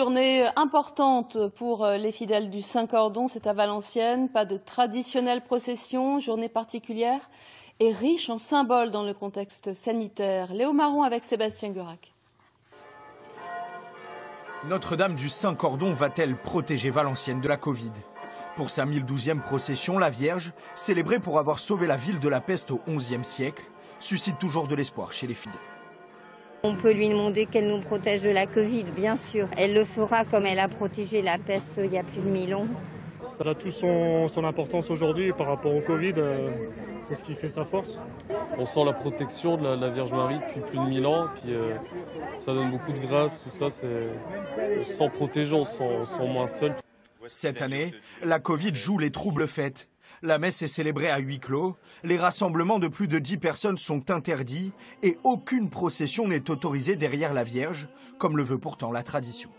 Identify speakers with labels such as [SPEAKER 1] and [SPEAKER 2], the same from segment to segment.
[SPEAKER 1] Journée importante pour les fidèles du Saint-Cordon, c'est à Valenciennes. Pas de traditionnelle procession, journée particulière et riche en symboles dans le contexte sanitaire. Léo Marron avec Sébastien Gurac.
[SPEAKER 2] Notre-Dame du Saint-Cordon va-t-elle protéger Valenciennes de la Covid? Pour sa 1012e procession, la Vierge, célébrée pour avoir sauvé la ville de la peste au XIe siècle, suscite toujours de l'espoir chez les fidèles.
[SPEAKER 3] On peut lui demander qu'elle nous protège de la Covid, bien sûr. Elle le fera comme elle a protégé la peste il y a plus de 1000 ans.
[SPEAKER 4] Ça a tout son importance aujourd'hui par rapport au Covid, c'est ce qui fait sa force.
[SPEAKER 5] On sent la protection de la Vierge Marie depuis plus de 1000 ans, puis ça donne beaucoup de grâce, tout ça, on se sent protégé, on se sent moins seul.
[SPEAKER 2] Cette année, la Covid joue les troubles fêtes. La messe est célébrée à huis clos, les rassemblements de plus de 10 personnes sont interdits et aucune procession n'est autorisée derrière la Vierge, comme le veut pourtant la tradition.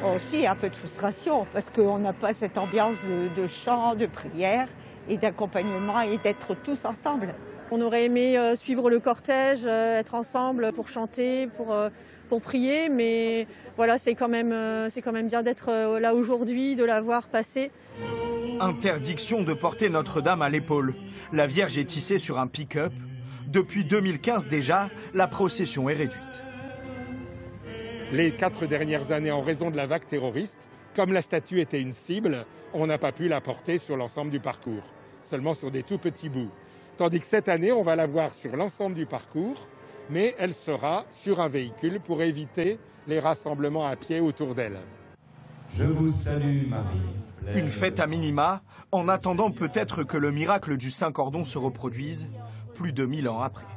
[SPEAKER 6] Aussi un peu de frustration parce qu'on n'a pas cette ambiance de chant, de prière et d'accompagnement et d'être tous ensemble.
[SPEAKER 7] On aurait aimé suivre le cortège, être ensemble pour chanter, pour prier, mais voilà, c'est quand même bien d'être là aujourd'hui, de la voir passer.
[SPEAKER 2] Interdiction de porter Notre-Dame à l'épaule. La Vierge est tissée sur un pick-up. Depuis 2015 déjà, la procession est réduite.
[SPEAKER 8] Les 4 dernières années, en raison de la vague terroriste, comme la statue était une cible, on n'a pas pu la porter sur l'ensemble du parcours, seulement sur des tout petits bouts. Tandis que cette année, on va la voir sur l'ensemble du parcours, mais elle sera sur un véhicule pour éviter les rassemblements à pied autour d'elle.
[SPEAKER 9] Je vous salue, Marie.
[SPEAKER 2] Une fête à minima, en attendant peut-être que le miracle du Saint-Cordon se reproduise plus de 1000 ans après.